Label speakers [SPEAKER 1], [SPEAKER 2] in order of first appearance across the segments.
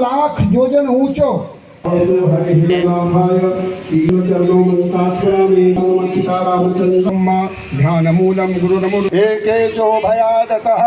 [SPEAKER 1] लाख योजन ऊंचो ध्यान मूलम गुरु नमो एकेशो भयादतः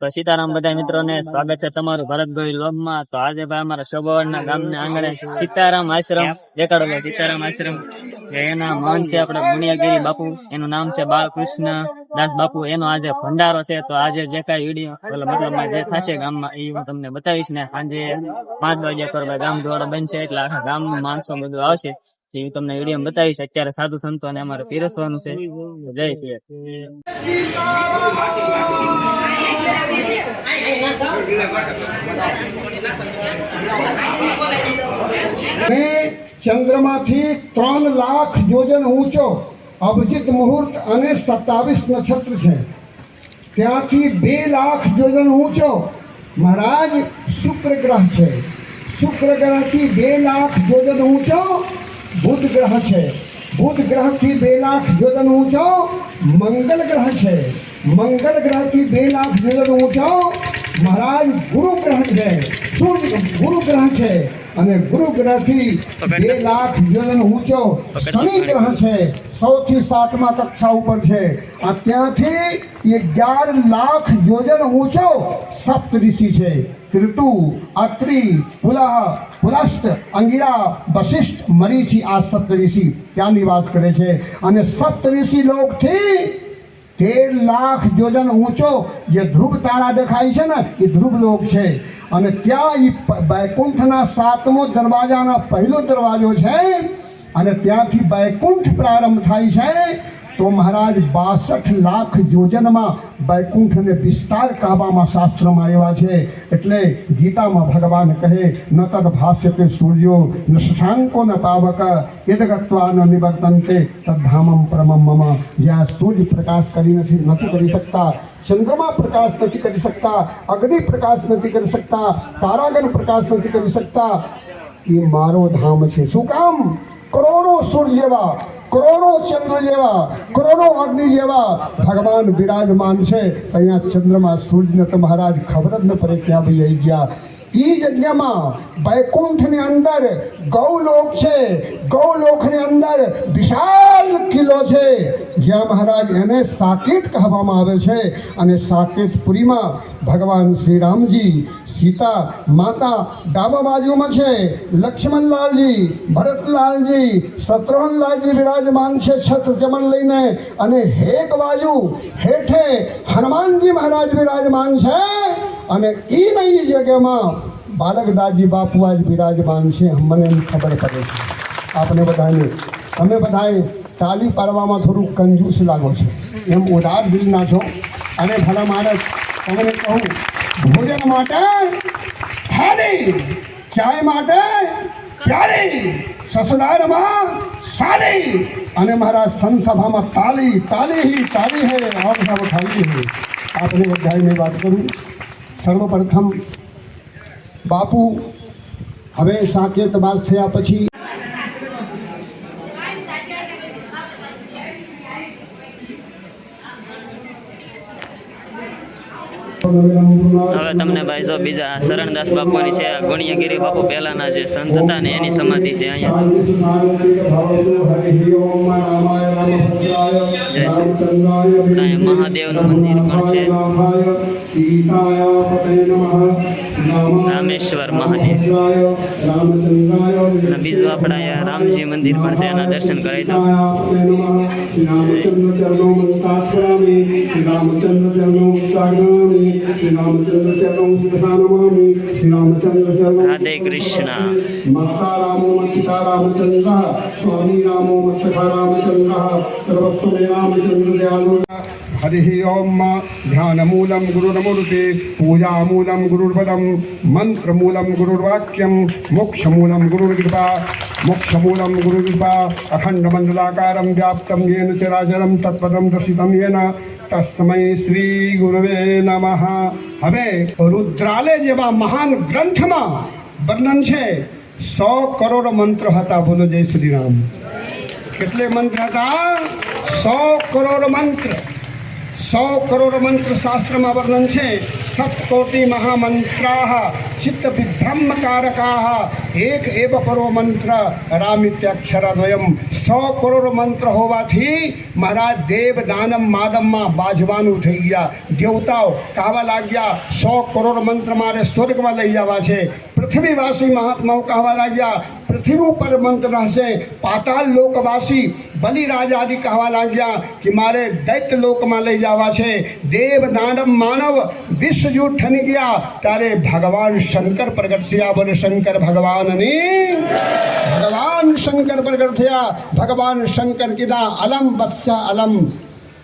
[SPEAKER 2] તો સીતારામ બધા મિત્રોને સ્વાગત છે તમારું ભરતભાઈ લોગમાં। તો આજે ભાઈ અમારા શોભાવરના ગામના આંગણે સીતારામ આશ્રમ દેખાડેલો સીતારામ આશ્રમ એના મહંત છે આપણે ગુણિયાગીરી બાપુ, એનું નામ છે બાલકૃષ્ણ દાસ બાપુ, એનો આજે ભંડારો છે। તો આજે જે કાંઈ વિડીયો મતલબમાં જે થશે ગામમાં એ હું તમને બતાવીશ ને સાંજે 5 વાગ્યા પર ગામ ધોળો બનશે એટલે આખા ગામનું માણસો બધું આવશે એ તમને વિડીયો બતાવીશ। અત્યારે સાધુ સંતો ને અમારે પીરસવાનું છે। જય શ્રી
[SPEAKER 1] चंद्रमा थी 3 लाख योजन ऊंचो अभिजित मुहूर्त અને 27 नक्षत्र છે। ત્યાંથી 2 લાખ યોજન ઊંચો મહારાજ શુક્ર ગ્રહ છે। શુક્ર ગ્રહથી 2 લાખ યોજન ઊંચો बुध ग्रह है। बुध ग्रह की 2 लाख योजन ऊंचो मंगल ग्रह है। मंगल ग्रह की 2 लाख योजन ऊंचो महाराज गुरु ग्रह है। सूर्य गुरु ग्रह है અને ગુરુ ગ્રહ થી 2 લાખ યોજન ઊંચો શનિ ગ્રહ છે। 100 થી 7મા કક્ષા ઉપર છે। આ ત્યાંથી 11 લાખ યોજન ઊંચો સપ્તઋષિ છે। ऋतु अत्रि पुलह पुलस्त अंगिरा वशिष्ठ मरीचि आ सप्तऋषि ત્યાં નિવાસ કરે છે। અને સપ્તઋષિ લોક થી 13 લાખ યોજન ઊંચો જે ધ્રુવ તારા દેખાય છે ને એ ધ્રુવ લોક છે। અને ત્યાં વૈકુંઠના 7મો દરવાજાનો પહેલો દરવાજો છે અને ત્યાંથી વૈકુંઠ પ્રારંભ થાય છે। तो महाराज 62 लाख योजનમાં વૈકુંઠને વિસ્તાર કહેવામાં શાસ્ત્રમાં આવ્યા છે। એટલે ગીતામાં ભગવાન કહે ન તદ ભાસ્યતે સૂર્યો ન શશાંકો ન પાવક યદગત્વા ન નિવર્તન્તે તદ્ધામમ પરમમ મમ। જ્યાં સૂર્ય પ્રકાશ નથી કરી શકતા, चंद्रमा प्रकाश नहीं कर सकता, अग्नि प्रकाश नहीं कर सकता, तारागण प्रकाश नहीं कर सकता, ये मारो धाम है। शू काम? करोड़ों सूर्य जेवा, करोड़ों चंद्र जेवा, करोड़ों अग्नि जेवा भगवान विराजमान है। अँ चंद्रमा सूर्य ने तो महाराज खबर ज न पड़े क्या भाई आई गया। ई जग्या में वैकुंठ ने अंदर गौलोक है। गौलोक ने अंदर विशाल किलो है ज्या महाराज एने साकेत कहवामां आवे छे। अने साकेतपुरी में भगवान श्री राम जी सीता माता डाबा बाजू में है। लक्ष्मणलाल जी, भरतलाल जी, शत्रुघ्नलाल जी विराजमान है छत्र चमन लईने। अने एक बाजू हेठे हनुमान जी महाराज विराजमान है। अने ई नई जगह में बालकदासजी बापू आज विराजमान है। મને ખબર પડે છે आपने बताए તમે બધાએ તાલી પાડવામાં થોડું કંજૂસ લાગો છો, એમ ઉદાર દિલના છો। અને ભલા માણસ તમને કહું ભોજન માટે થાળી, ચાય માટે પ્યારી, સસુરાલમાં સાલી અને મારા સંસભામાં તાલી તાલી ही ताली है और सब खाली है। आपने बधाई में बात करूँ सर्वप्रथम बापू हवे साकेत बात थया पछी
[SPEAKER 2] હવે તમને ભાઈ જો બીજા શરણદાસ બાપુની છે। ગુણિયાગીરી બાપુ પહેલાના જે સંત હતા ને એની સમાધિ છે અહીંયા। મહાદેવનું મંદિર પણ છે, રામેશ્વર મહાદેવ। અને બીજું આપણા અહીંયા રામજી મંદિર પણ છે, એના દર્શન કરાવી દો।
[SPEAKER 1] श्री रामचंद्र चरणों
[SPEAKER 2] राधे कृष्ण।
[SPEAKER 1] माता रामो मत्सिका रामचंद्र स्वामी रामो मत्सिका रामचंद्र सर्वस्व मे रामचंद्र दयालु। हरि ओम। ध्यानमूलं गुरुर्मूर्ति पूजामूलं गुरुर्पदं मंत्रमूलं गुरुर्वाक्यं मोक्षमूलं गुरुर्कृपा मोक्षमूलं गुरुकृपा अखंडमंडलाकारं व्याप्तं येन चराचरं तत्पदं दर्शितं येन तस्मै श्री गुरुवे नमः। હવે રુદ્રાલય જેવા મહાન ગ્રંથમાં વર્ણન છે 100 કરોડ મંત્ર હતા. બોલો જય શ્રી રામ. કેટલે મંત્ર હતા? 100 કરોડ મંત્ર. 100 કરોડ મંત્ર શાસ્ત્રમાં વર્ણન છે. સપ્તકોટિ મહામંત્રાઃ ચિત્ત વિભ્રમકારકાઃ એક એવ પરો મંત્ર રામિત્યાક્ષરદ્વયમ. 100 કરોડ મંત્ર હોવાથી મહારાજ દેવ દાનમ માદમમાં બાજવાનું થઈ ગયા. દેવતાઓ કહેવા લાગ્યા 100 કરોડ મંત્ર મારે સ્વર્ગમાં લઈ જવા છે. પૃથ્વીવાસી મહાત્માઓ કહેવા લાગ્યા પૃથ્વી ઉપર મંત્ર રહેશે. પાતાળ લોકવાસી બલિરાજા આદિ કહેવા લાગ્યા કે મારે દૈત્ય લોકમાં લઈ જવા છે. દેવ દાનવ માનવ વિશ્વયુદ્ધ ઠની ગયા ત્યારે ભગવાન શંકર પ્રગટ થયા. બોલે શંકર ભગવાનની. ભગવાન શંકર પ્રગટ થયા. ભગવાન શંકર કીધા અલમ વત્સ અલમ,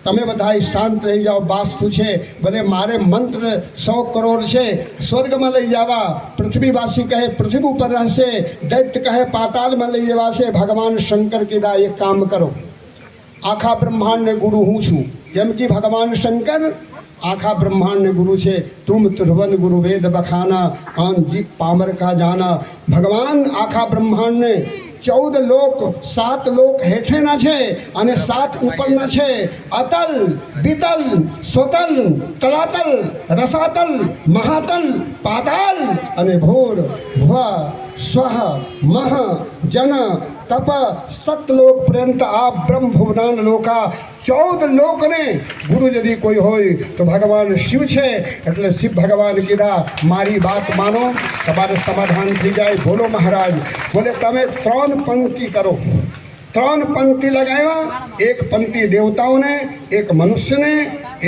[SPEAKER 1] તમે બધા શાંત રહી જાઓ. વાસ્તુ છે ભલે મારે મંત્ર 100 કરોડ છે સ્વર્ગમાં લઈ જવા. પૃથ્વીવાસી કહે પૃથ્વી ઉપર રહેશે, દૈત્ય કહે પાતાળમાં લઈ જવાશે. ભગવાન શંકર કીધા એક કામ કરો, આખા બ્રહ્માંડને ગુરુ હું છું. જેમ કે ભગવાન શંકર આખા બ્રહ્માંડને ગુરુ છે. તુમ તુર્વન ગુરુ વેદ બખાના આન જીપ પામર કા જાના. ભગવાન આખા બ્રહ્માંડને 14 લોક 7 લોક હેઠેના છે અને 7 ઉપરના છે. અતલ વિતલ સોતલ તલાતલ રસાતલ મહાતલ પાતાલ અને ભોર ભવ સ્વહ મહ જન તપ સતલોક પર્યંત આ બ્રહ્મ ભુવનાન લોકા 14 લોકને ગુરુ यदि કોઈ હોય તો ભગવાન શિવ છે. એટલે શિવ ભગવાન કીધા મારી વાત માનો, તમારે સમાધાન થઈ જાય. બોલો મહારાજ. બોલે તમે 3 પંક્તિ કરો. 3 પંક્તિ લગાવ્યા. એક પંક્તિ દેવતાઓને, એક મનુષ્યને,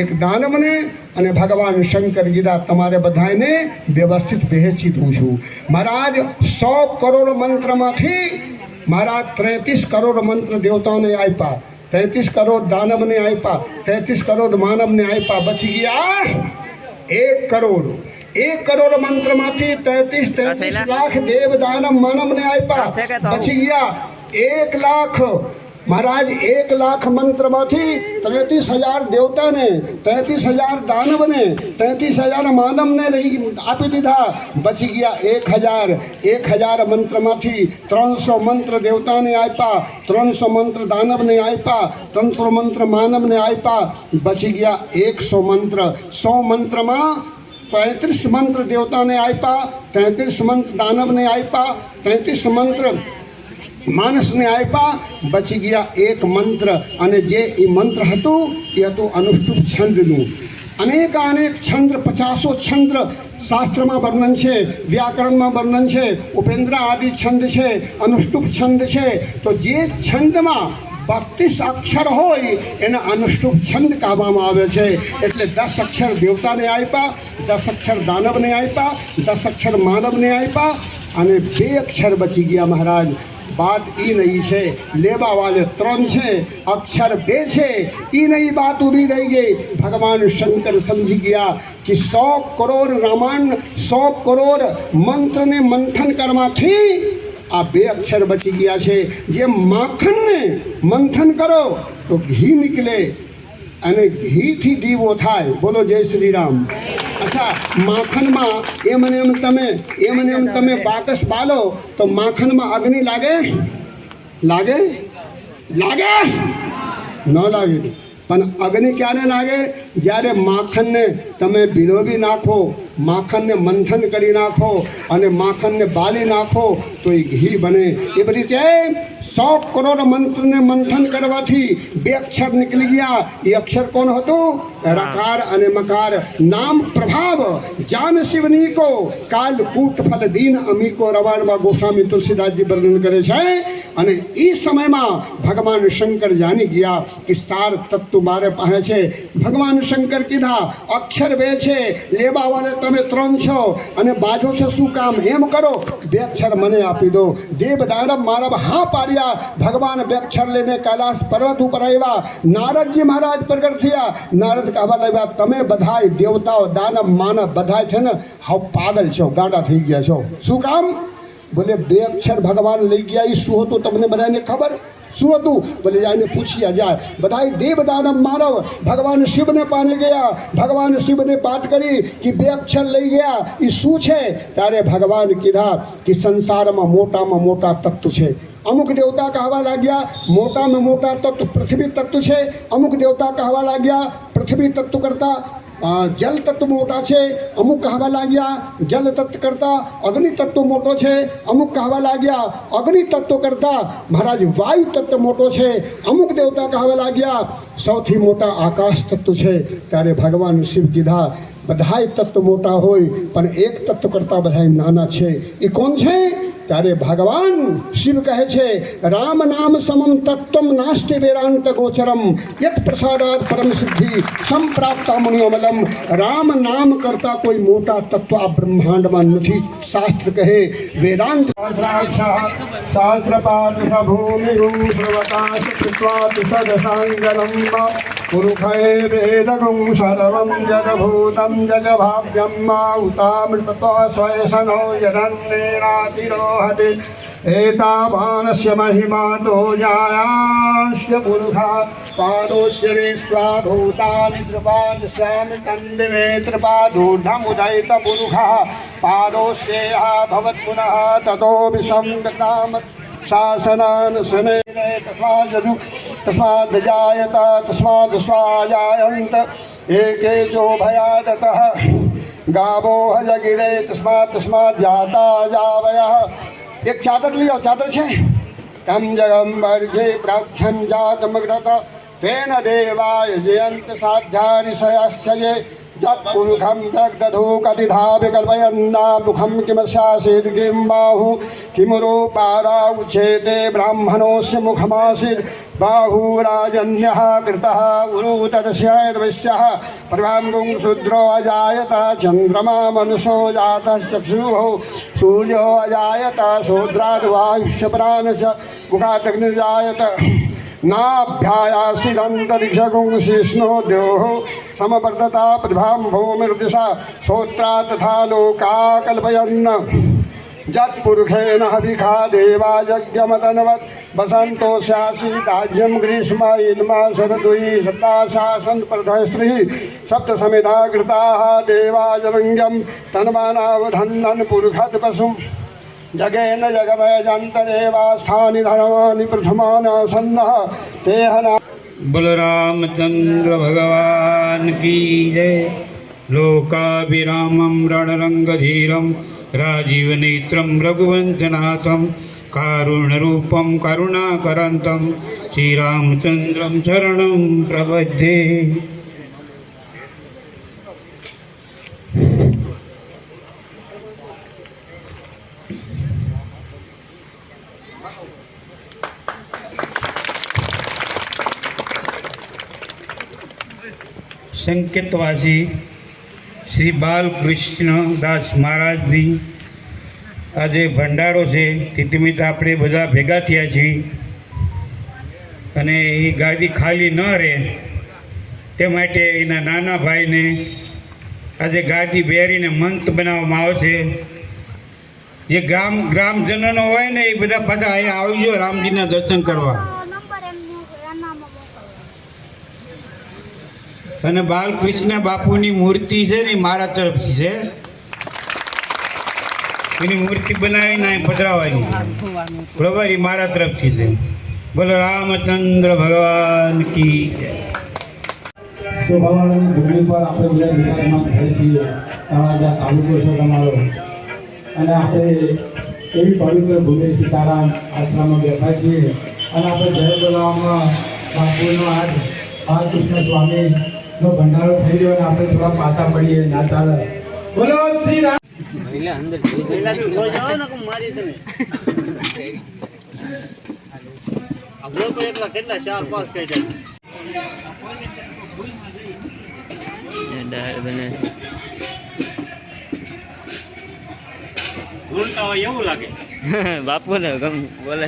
[SPEAKER 1] એક દાનવને અને ભગવાન શંકર કીધા તમારે બધાને વ્યવસ્થિત વહેંચી દઉં છું. મહારાજ 100 કરોડ મંત્રમાંથી મહારાજ 33 કરોડ મંત્ર દેવતાઓને આપ્યા, 33 કરોડ દાનવને આપ્યા, 33 કરોડ માનવને આપ્યા. બચી ગયા 1 કરોડ. 1 કરોડ મંત્રમાંથી 33 લાખ દેવ દાનવ માનવને આપ્યા. બચી ગયા 1 લાખ. મહારાજ 1 લાખ મંત્રમાંથી 33,000 દેવતાને, 33,000 દાનવને, 33,000 માનવને આપી દીધા. બચી ગયા 1,000. 1,000 મંત્રમાંથી 300 મંત્ર દેવતાને આપ્યા, 300 મંત્ર દાનવને આપ્યા, 300 મંત્ર માનવને આપ્યા. બચી ગયા 100 મંત્ર. 100 મંત્રમાં 33 મંત્ર દેવતાને આપ્યા, 33 મંત્ર દાનવને આપ્યા, 33 મંત્ર માણસને આપ્યા. બચી ગયા 1 મંત્ર. અને જે એ મંત્ર હતું એ હતું અનુષ્ટુપ છંદનું. અનેક છંદ, 50 છંદ શાસ્ત્રમાં વર્ણન છે, વ્યાકરણમાં વર્ણન છે. ઉપેન્દ્ર આદિ છંદ છે, અનુષ્ટુપ છંદ છે. તો જે છંદમાં 32 અક્ષર હોય એને અનુષ્ટુપ છંદ કહેવામાં આવે છે. એટલે 10 અક્ષર દેવતાને આપ્યા, 10 અક્ષર દાનવને આપ્યા, 10 અક્ષર માનવને આપ્યા અને 2 અક્ષર બચી ગયા. મહારાજ बात ई नहीं है, लेबा वाले 3 છે, अक्षर 2 છે. ई नहीं बात उभी रही गई. भगवान शंकर समझ गया कि 100 करोड़ रामायण 100 करोड़ मंत्र ने मंथन करवाથી આ 2 અક્ષર બચી ગયા છે. જે માખણને મંથન કરો તો ઘી નીકળે અને ઘીથી દીવો થાય. બોલો જય શ્રી રામ. અચ્છા, માખણમાં એમ તમે બાકસ બાલો તો માખણમાં અગ્નિ લાગે? લાગે? લાગે? ન લાગે. પણ અગ્નિ ક્યારે લાગે? જ્યારે માખણને તમે ભીલોવી નાખો, માખણને મંથન કરી નાખો અને માખણને બાળી નાખો તો એ ઘી બને. એ બધી રીતે 100 કરોડ મંત્રને મંથન કરવાથી 2 અક્ષર નીકળી ગયા. એ અક્ષર કોણ હતું? રકાર અને મકાર. નામ પ્રભાવ જાન શિવની કો કાલ કૂટ ફલ દીન અમી કો. રવાડમાં ગોસ્વામી તુલસીદાસજી વર્ણન કરે છે અને એ સમયમાં ભગવાન શંકર જાણી ગયા કે સાર તત્વ મારે પાસે છે. ભગવાન શંકર કીધા અક્ષર બે છે, લેવાવાળા તમે 3 છો અને બાજો છે શું કામ? એમ કરો 2 અક્ષર મને આપી દો. દેવ દાનવ માનવ હા પાડ્યા. ભગવાન 2 અક્ષર લઈને કૈલાસ પર્વત ઉપર આવ્યા. નારદજી મહારાજ પ્રગટ થયા. નારદ કહેવા લાગ્યા તમે બધાય દેવતાઓ દાનવ માનવ બધાય છે ને હાવ પાગલ છો, ગાડા થઈ ગયા છો. શું કામ? બોલે 2 અક્ષર ભગવાન લઈ ગયા. એ શું હતું તમને બધાને ખબર? શું હતું? બોલે જાઈને પૂછ્યા જાય. બધાય દેવ દાનવ માનવ ભગવાન શિવને પાને ગયા. ભગવાન શિવને વાત કરી કે 2 અક્ષર લઈ ગયા એ શું છે? ત્યારે ભગવાન કીધા કે સંસારમાં મોટામાં મોટા તત્વ છે. અમુક દેવતા કહેવા લાગ્યા મોટામાં મોટા તત્વ પૃથ્વી તત્વ છે. અમુક દેવતા કહેવા લાગ્યા પૃથ્વી તત્વ કરતાં જલ તત્વ મોટા છે. અમુક કહેવા લાગ્યા જલ તત્વ કરતાં અગ્નિ તત્વ મોટો છે. અમુક કહેવા લાગ્યા અગ્નિ તત્વ કરતાં મહારાજ વાયુ તત્વ મોટો છે. અમુક દેવતા કહેવા લાગ્યા સૌથી મોટા આકાશ તત્વ છે. ત્યારે ભગવાન શિવ કીધા બધાય તત્વ મોટા હોય પણ એક તત્વ કરતાં બધાય નાના છે. એ કોણ છે? ત્યારે ભગવાન શિવ કહે છે રામ નામ સમમ તત્વમ નાસ્તિ વેદાંત ગોચરમ યત પ્રસાદાત પરમ સિદ્ધિ સંપ્રાપ્તા મુનિઓમલમ. રામ નામ કરતા કોઈ મોટા તત્વ આ બ્રહ્માંડમાં નથી. શાસ્ત્ર કહે વેદાંત શાસ્ત્રપાત ભૂમિ સર્વકાશ કૃત્વાત સદસાંગલમ પુરુષે વેદગું સર્વં જગભૂતં જગભાવ્યમ ઉતામૃતત્વ સ્વયસનો જનન્નેનાતિરોહતિ एतावानस्य महिमातो जायास्य पुरुषा पादोस्य विश्वाभूतानि त्रिपादस्यामि तन्दिवे त्रिपादूर्धमुदयित पुरुषः पादोस्येह भवत्पुनः ततो विसंगताम शासनान् सुनेन तस्माद्जायत तस्माद् स्वाजायन्त एके चोभयादतः गावो हजगिरे तस्मात् जाता जावयः. एक चादर लियो, चादर है तम जगम्बर्जे प्राक्षन जातमग्रत तेन देवाय जयंत साध्यारिषयश्चये जत्पुरुषं जगदधो कतिधा विकल्पयन्ना मुखं किमस्यासीत् किं बाहु किमुरोपादा उच्यते ब्राह्मणोऽस्य मुखमासीत् बाहुराजन्यः कृतः उरुतदस्यैर्विश्यः प्रभाङ्गुं शूद्रो अजायत चन्द्रमा मनुषो जातः चक्षुः सूर्यो अजायत शूद्राद्वायुष्यप्राण च मुखादग्निर्जायत नाभ्यायासिदन्तरिक्षगुं शिष्णो द्योः समवर्तता प्रतिभां भूमिर्दिशा श्रोत्रा तथा लोका कल्पयन् जत्पुरुषेण हविखा देवा यज्ञमतनवत् वसन्तो स्यासीदाज्यं ग्रीष्म इन्मा शरद्वयी सत्ताशासन् प्रधस्त्रिः सप्तसमिधा कृताः देवाजरङ्गं तन्मानावधन्नन् पुरुषत् पशुं जगेन जगमयजन्तदेवास्थानि धर्माणि प्रथमानासन्नः तेहना.
[SPEAKER 3] बलरामचंद्र भगवान की जय. लोकाभिरामं रणरंगधीरं राजीवनेत्रं रघुवंशनाथं कारुण्यरूपं करुणाकरन्तं श्रीरामचन्द्रं शरणं प्रपद्ये. સંકેતવાસી શ્રી બાલકૃષ્ણ દાસ મહારાજની આજે ભંડારો છે તે નિમિત્તે આપણે બધા ભેગા થયા છીએ અને એ ગાદી ખાલી ન રહે તે માટે એના નાના ભાઈને આજે ગાદી બેરીને મંત બનાવવામાં આવશે. જે ગ્રામજનોનો હોય ને એ બધા પાછા અહીંયા આવજો રામજીના દર્શન કરવા. અને બાલકૃષ્ણ બાપુની મૂર્તિ છે ને મારા તરફથી છે. એની મૂર્તિ બનાવીને અહીં પધરાવવાની બરાબર, એ મારા તરફથી છે. બોલો રામચંદ્ર ભગવાન કી જય.
[SPEAKER 4] શોભાવાળાની ભૂમિ પર આપણે બધા વિરાજમાન થઈએ છીએ. તળાજા તાલુકો છે તમારો અને આપણે એવી પવિત્ર ભૂમિ સીતારામ આશ્રમમાં બેઠા છીએ અને આપણે જય બોલાવવામાં બાપુનો આજ બાલકૃષ્ણ સ્વામીનો ભંડારો થઈ રહ્યો અને આપણે થોડા પાછા પડીએ ના ચાલે. બોલો શ્રી રામ.
[SPEAKER 2] કેટલા 4-5 કઈ જાય દાળ બને
[SPEAKER 3] ઢોલતા હોય એવું લાગે.
[SPEAKER 2] બાપુ ને ગમ બોલે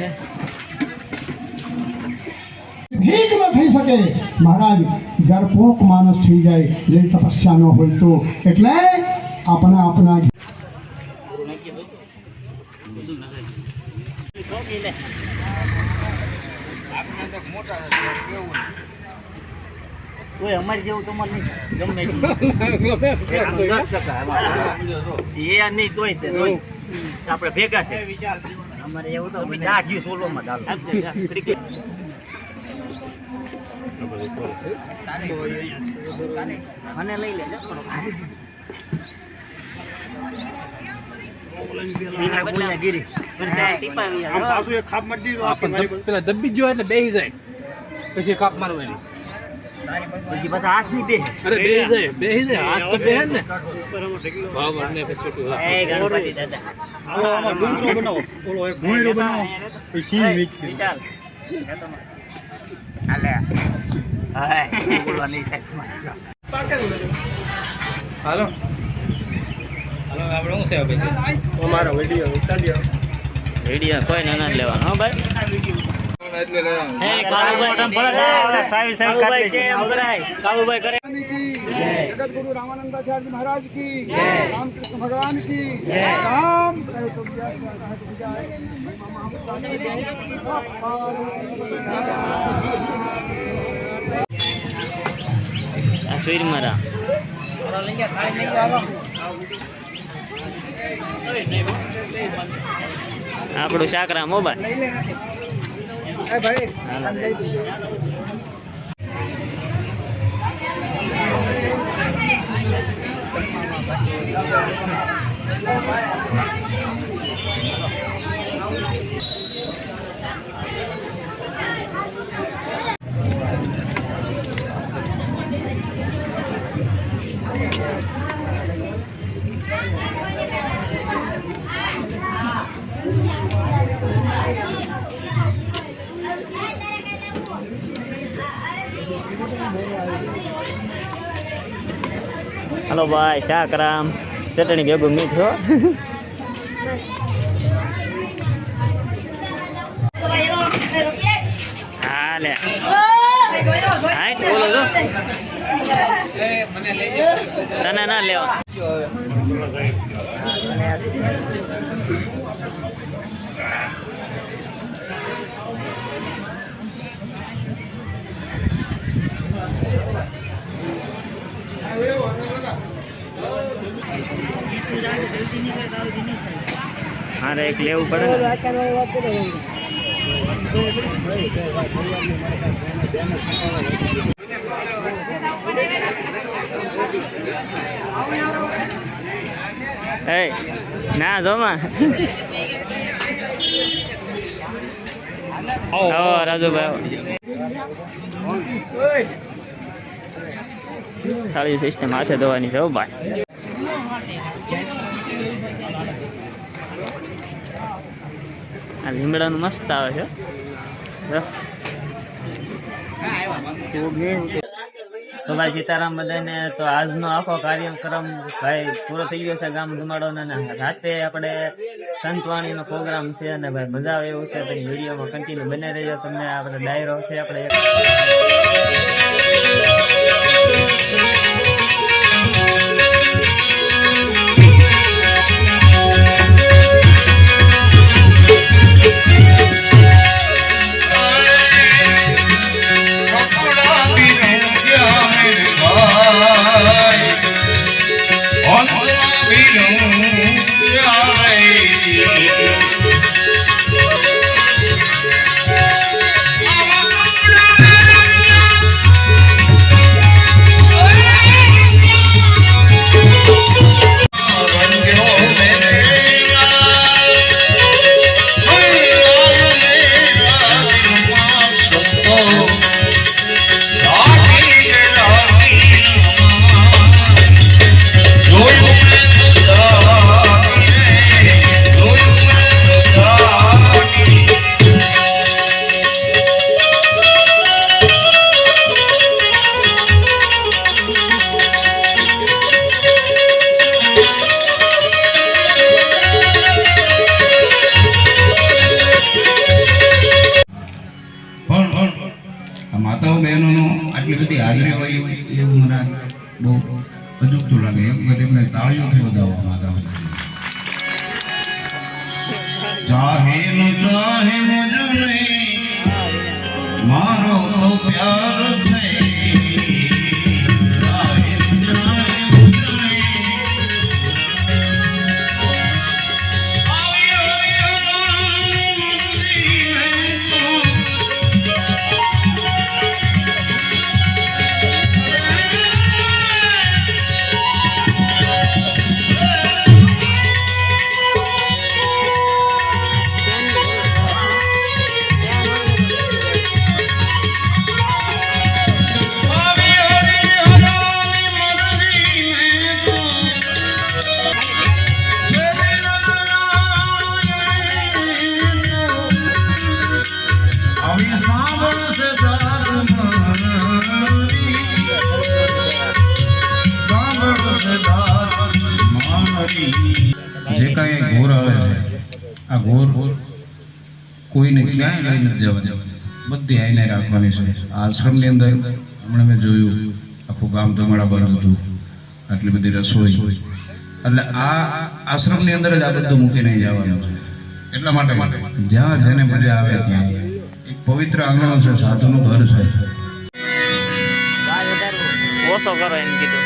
[SPEAKER 1] ભીખ ન થઈ શકે મહારાજ ડરપોક માણસ થઈ જાય જે તપસ્યા ન હોય તો એટલે આપણા
[SPEAKER 2] કોઈ અમારી જેવું તમારે ગમે એ નહીં તોય આપણે ભેગા છે અમારે એવું તો દાઢી સોલોમાં ચાલો મને લઈ લે ગીરી
[SPEAKER 5] પેલા દબી ગયો એટલે બેસી જાય પછી કાપ મારવાની
[SPEAKER 2] પછી પાછા હાથ ની બે
[SPEAKER 5] અરે બેસી જાય હાથ તો બેહે ને બરાબર ને પછી છોટું
[SPEAKER 2] એ ગણપતિ દાદા વિશાલ હાલે હાય બોલવા નહીં થાય
[SPEAKER 5] હાલો આપણે શું સેવા ભાઈ અમારો વિડીયો ઉતાર્યો
[SPEAKER 2] વિડીયો કોઈ ના લેવાનો હો ભાઈ
[SPEAKER 5] એટલે લેવાનું
[SPEAKER 2] હે કાળુભાઈ સાહેબ કે અમરાય કાળુભાઈ કરે
[SPEAKER 1] जगत गुरु रामानंदाचार्य महाराज की रामकृष्ण भगवान की राम
[SPEAKER 2] આ સુઈર મારા આપણું શાકરા મોબાઈલ હલો ભાઈ શાકરામ ચટણી ભેગું મીઠો હાલે બોલો છો તને ના લેવા મારે એક લેવું પડે એ ના જોમાં રાજુભાઈ થાળી સિસ્ટમ હાથે ધોવાની છે ભાઈ આ લીમડાનું મસ્ત આવે છે તો ભાઈ સીતારામ બધાને તો આજનો આખો કાર્યક્રમ ભાઈ પૂરો થઈ ગયો છે ગામ ધુમાડોનો ને રાતે આપણે સંતવાણીનો પ્રોગ્રામ છે અને ભાઈ મજા આવે એવું છે તો વિડીયોમાં કન્ટિન્યુ બને રહેજો તમને આપણે ડાયરો છે આપણે
[SPEAKER 6] Oh,
[SPEAKER 3] આટલી બધી હાજરી હોય એવું મને બહુ અજુગતું લાગે. એક વખત એમને તાળીઓથી વધાવવા માંગતા હોય. ચાહે ન ચાહે મુજને મારો તો પ્યાર છે. ચાહે ન ચાહે મુજને જે કાંઈ ઘોર આવે છે આ ઘોર કોઈને ક્યાંય લઈ નથી જવા, બધી આઈને રાખવાની છે. આ આશ્રમની અંદર હમણાં મેં જોયું આખું ગામ ધમાડા બંધ હતું, આટલી બધી રસોઈ, એટલે આ આશ્રમની અંદર જ આ બધું મૂકીને જવાનું છે. એટલા માટે જ્યાં જેને મજા આવે ત્યાં એક પવિત્ર આંગણું છે, સાધુનું ઘર છે.
[SPEAKER 2] ઓછો કરો એમ કીધું.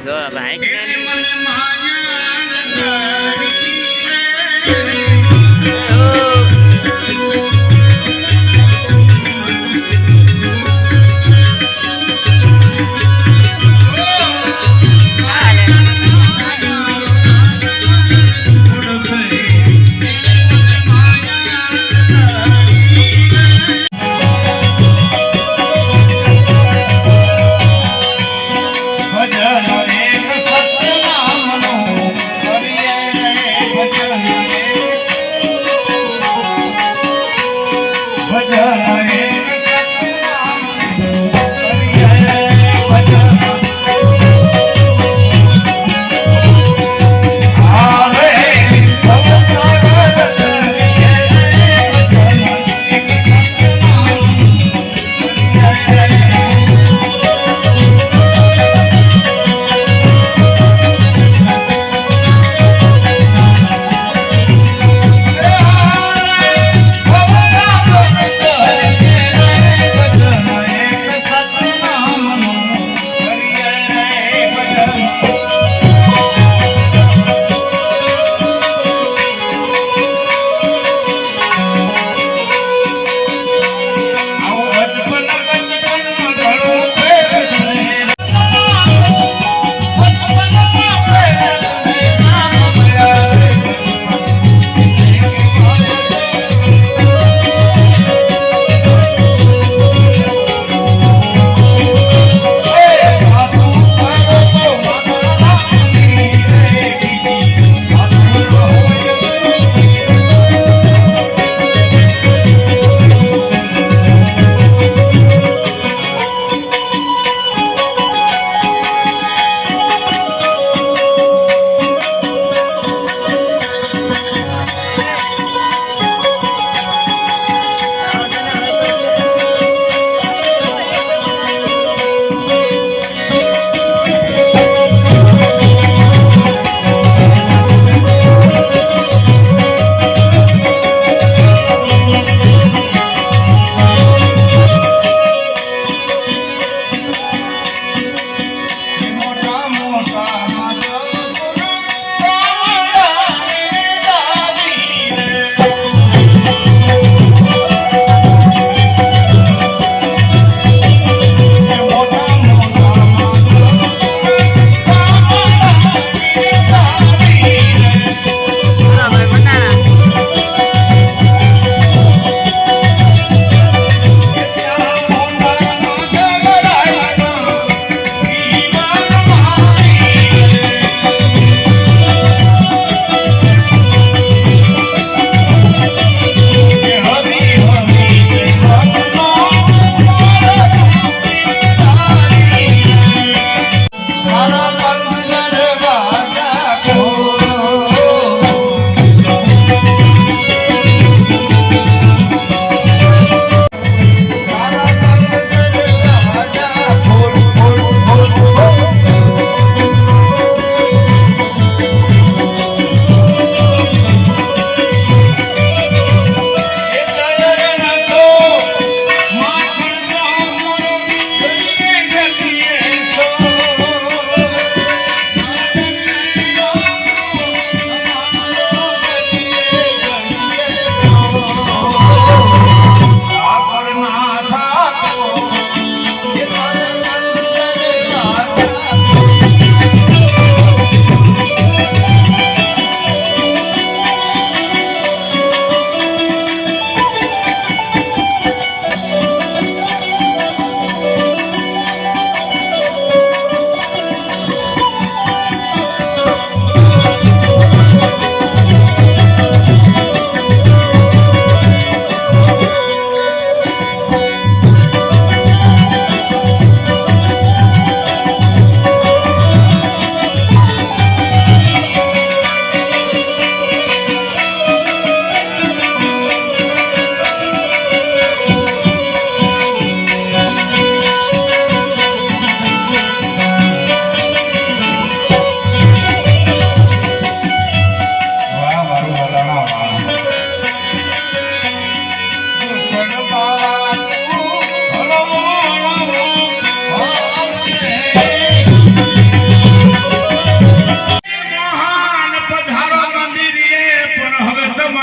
[SPEAKER 2] જો ભાઈ
[SPEAKER 3] ભજન એક સતનામનો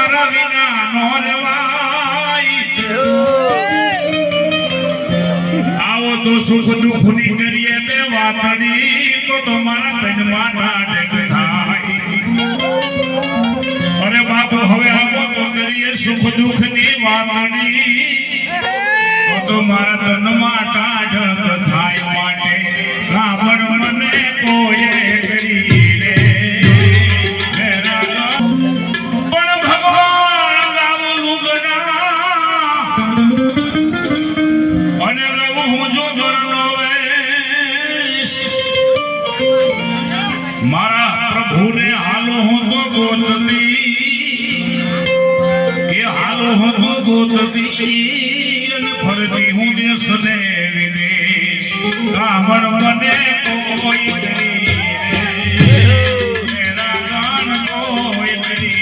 [SPEAKER 3] મારા વિના નો રેવાય આવો તો સુખ દુઃખ ની કરીએ બે વાતની તો મારા તનમાં ડાઢ થાય અરે બાપુ હવે આવો તો કરીએ સુખ દુઃખ ની વાતની તો મારા તનમાં ડાઢ થાય માટે કાબડ મને કોઈએ કરી લે પણ ભગવાન રામ લુગના અને લઉં હું જો ઘરનો વેશ મારા પ્રભુને હાલો હું તો ગોતતી એ હાલો હું તો ગોતતી અને ફરતી હું દેશ ને વિદેશ કામર મને કોઈ કરી લે મેરા ગાન કોઈ કરી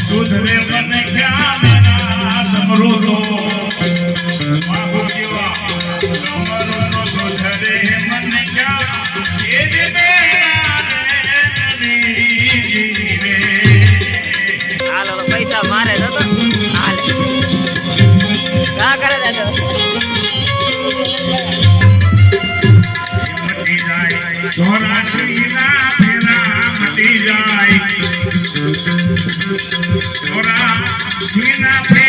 [SPEAKER 3] સુધરે મને ખ્યાલ ના સમૃદ્ધો બાબુ કેવા સમૃદ્ધો સુધરે મને ખ્યાલ એ જ
[SPEAKER 2] હાલો પૈસા મારે નતો હાલે કા કરે દાદો
[SPEAKER 3] મટી જાય ચોરાશી ના ફેરા મટી જાય ચોરાશી ના ફેરા